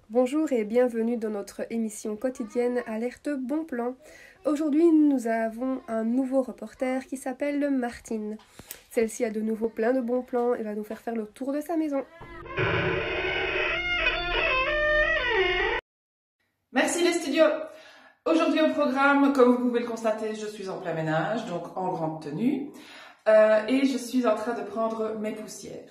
Bonjour et bienvenue dans notre émission quotidienne Alerte Bon Plan. Aujourd'hui, nous avons un nouveau reporter qui s'appelle Martine. Celle-ci a de nouveau plein de bons plans et va nous faire le tour de sa maison. Merci les studios. Aujourd'hui au programme, comme vous pouvez le constater, je suis en plein ménage, donc en grande tenue. Et je suis en train de prendre mes poussières.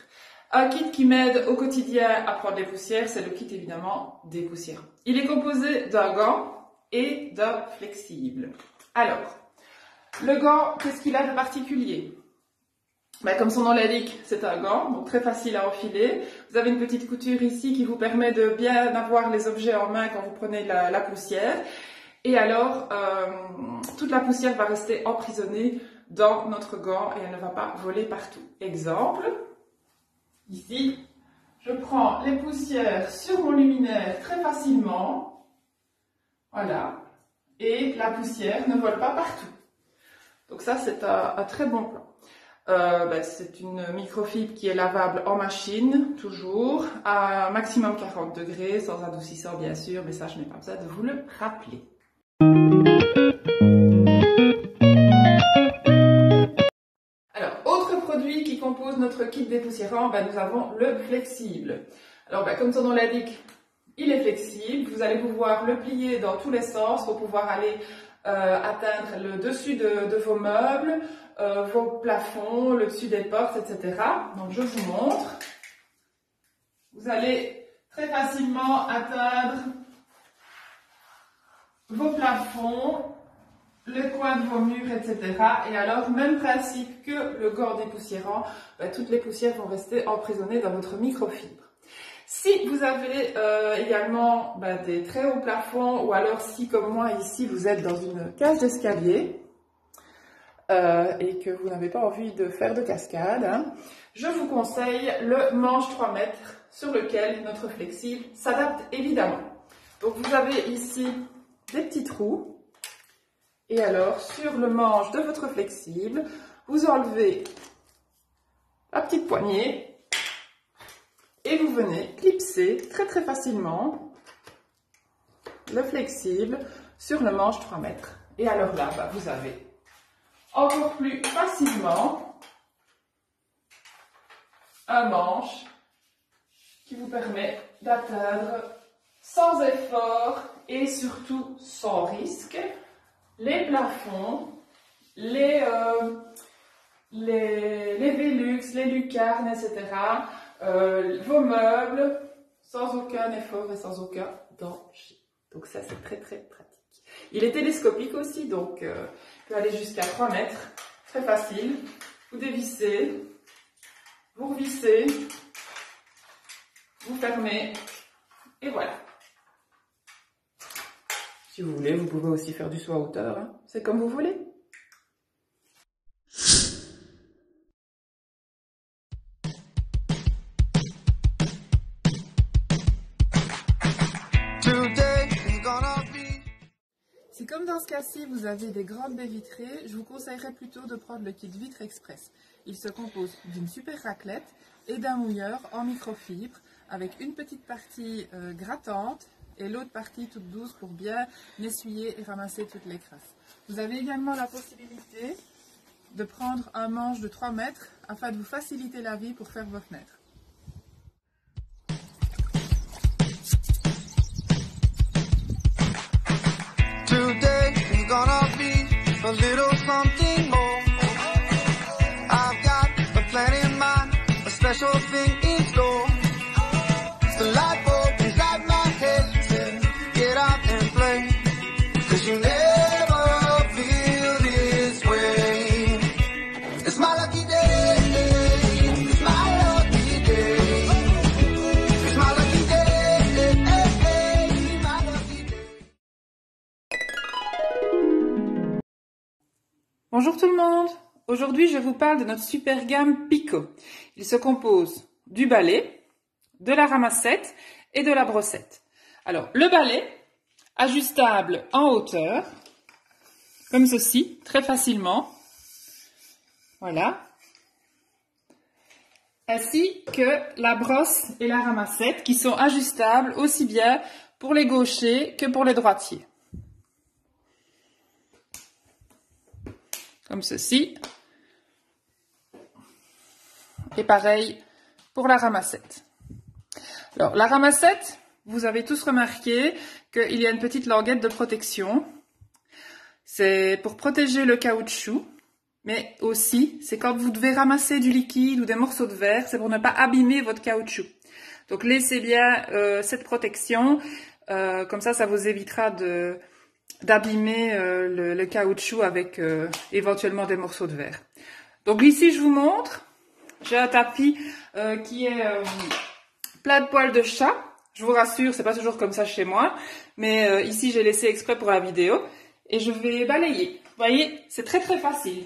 Un kit qui m'aide au quotidien à prendre les poussières, c'est le kit évidemment des poussières. Il est composé d'un gant et d'un flexible. Alors, le gant, qu'est-ce qu'il a de particulier? Comme son nom l'indique, c'est un gant, donc très facile à enfiler. Vous avez une petite couture ici qui vous permet de bien avoir les objets en main quand vous prenez la poussière. Et alors, toute la poussière va rester emprisonnée dans notre gant et elle ne va pas voler partout. Exemple, ici, je prends les poussières sur mon luminaire très facilement. Voilà. Et la poussière ne vole pas partout. Donc ça, c'est un très bon plan. C'est une microfibre qui est lavable en machine, toujours, à maximum 40 degrés, sans adoucissant bien sûr, mais ça, je n'ai pas besoin de vous le rappeler. Alors, autre produit qui compose notre kit dépoussiérant, nous avons le flexible. Alors, comme son nom l'indique, il est flexible. Vous allez pouvoir le plier dans tous les sens pour pouvoir aller atteindre le dessus de vos meubles, vos plafonds, le dessus des portes, etc. Donc, je vous montre. Vous allez très facilement atteindre vos plafonds, le coin de vos murs, etc. Et alors, même principe que le gant dépoussiérant, toutes les poussières vont rester emprisonnées dans votre microfibre. Si vous avez également des très hauts plafonds, ou alors si, comme moi ici, vous êtes dans une cage d'escalier et que vous n'avez pas envie de faire de cascade, je vous conseille le manche 3 mètres sur lequel notre flexible s'adapte évidemment. Donc vous avez ici des petits trous et alors sur le manche de votre flexible, vous enlevez la petite poignée et vous venez clipser très facilement le flexible sur le manche 3 mètres. Et alors là, vous avez encore plus facilement un manche qui vous permet d'atteindre sans effort et surtout sans risque les plafonds, les Velux, les lucarnes, etc. Vos meubles sans aucun effort et sans aucun danger. Donc ça, c'est très pratique. Il est télescopique aussi, donc il peut aller jusqu'à 3 mètres. Très facile. Vous dévissez, vous revissez, vous fermez, et voilà. Si vous voulez, vous pouvez aussi faire du saut à hauteur, hein. C'est comme vous voulez. Si comme dans ce cas-ci, vous avez des grandes baies vitrées, je vous conseillerais plutôt de prendre le kit Vitre Express. Il se compose d'une super raclette et d'un mouilleur en microfibre avec une petite partie grattante et l'autre partie toute douce pour bien essuyer et ramasser toutes les crasses. Vous avez également la possibilité de prendre un manche de 3 mètres afin de vous faciliter la vie pour faire vos fenêtres. Today is gonna be a little something more. I've got a plan in mind, a special thing in store. It's the light bulb inside my head said, get out and play, 'cause you never feel this way. It's my lucky day, it's my lucky day, it's my lucky day, my lucky day. Bonjour tout le monde. Aujourd'hui, je vous parle de notre super gamme Pico. Il se compose du balai, de la ramassette et de la brossette. Alors, le balai, ajustable en hauteur, comme ceci, très facilement. Voilà. ainsi que la brosse et la ramassette qui sont ajustables aussi bien pour les gauchers que pour les droitiers. Comme ceci. Et pareil pour la ramassette. Alors, la ramassette, vous avez tous remarqué qu'il y a une petite languette de protection. C'est pour protéger le caoutchouc, mais aussi, c'est quand vous devez ramasser du liquide ou des morceaux de verre, c'est pour ne pas abîmer votre caoutchouc. Donc, laissez bien cette protection, comme ça vous évitera d'abîmer le caoutchouc avec éventuellement des morceaux de verre. Donc, ici, je vous montre, j'ai un tapis qui est plein de poils de chat. Je vous rassure, c'est pas toujours comme ça chez moi, mais ici j'ai laissé exprès pour la vidéo et je vais balayer. Vous voyez, c'est très très facile.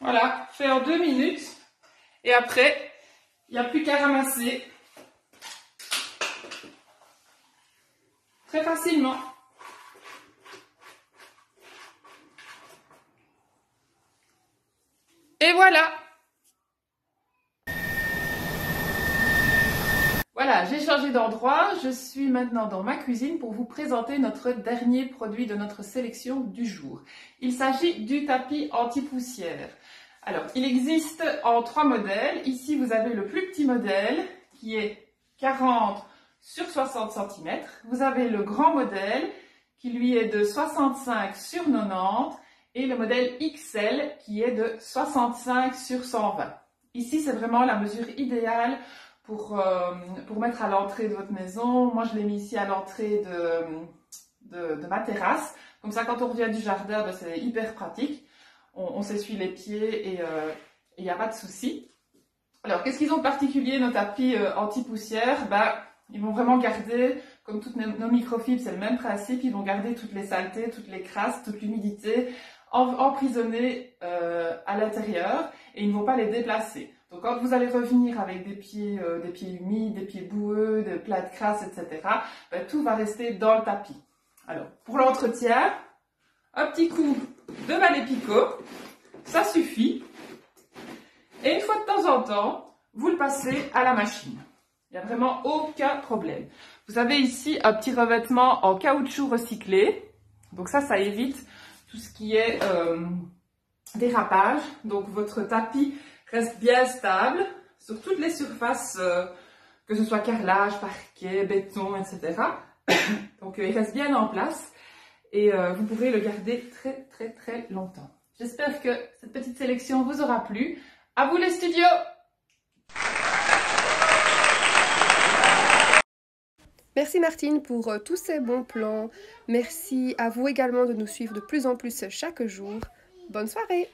Voilà, fait en 2 minutes. Et après, il n'y a plus qu'à ramasser. Très facilement. Et voilà. Voilà, j'ai changé d'endroit. Je suis maintenant dans ma cuisine pour vous présenter notre dernier produit de notre sélection du jour. Il s'agit du tapis anti-poussière. Alors, il existe en 3 modèles. Ici, vous avez le plus petit modèle qui est 40 sur 60 cm. Vous avez le grand modèle qui lui est de 65 sur 90 et le modèle XL qui est de 65 sur 120. Ici, c'est vraiment la mesure idéale pour mettre à l'entrée de votre maison. Moi, je l'ai mis ici à l'entrée de ma terrasse. Comme ça, quand on revient du jardin, c'est hyper pratique. On s'essuie les pieds et il n'y a pas de souci. Alors, qu'est-ce qu'ils ont de particulier, nos tapis anti-poussière? Ils vont vraiment garder, comme toutes nos microfibres, c'est le même principe, ils vont garder toutes les saletés, toutes les crasses, toute l'humidité emprisonnées à l'intérieur et ils ne vont pas les déplacer. Donc, quand vous allez revenir avec des pieds humides, des pieds boueux, des plats de crasse, etc., tout va rester dans le tapis. Alors, pour l'entretien, un petit coup de balai picot, ça suffit. Et une fois de temps en temps, vous le passez à la machine. Il n'y a vraiment aucun problème. Vous avez ici un petit revêtement en caoutchouc recyclé. Donc ça évite tout ce qui est dérapage. Donc votre tapis reste bien stable sur toutes les surfaces, que ce soit carrelage, parquet, béton, etc. Donc il reste bien en place. Et vous pourrez le garder très très très longtemps. J'espère que cette petite sélection vous aura plu. À vous les studios! Merci Martine pour tous ces bons plans. Merci à vous également de nous suivre de plus en plus chaque jour. Bonne soirée!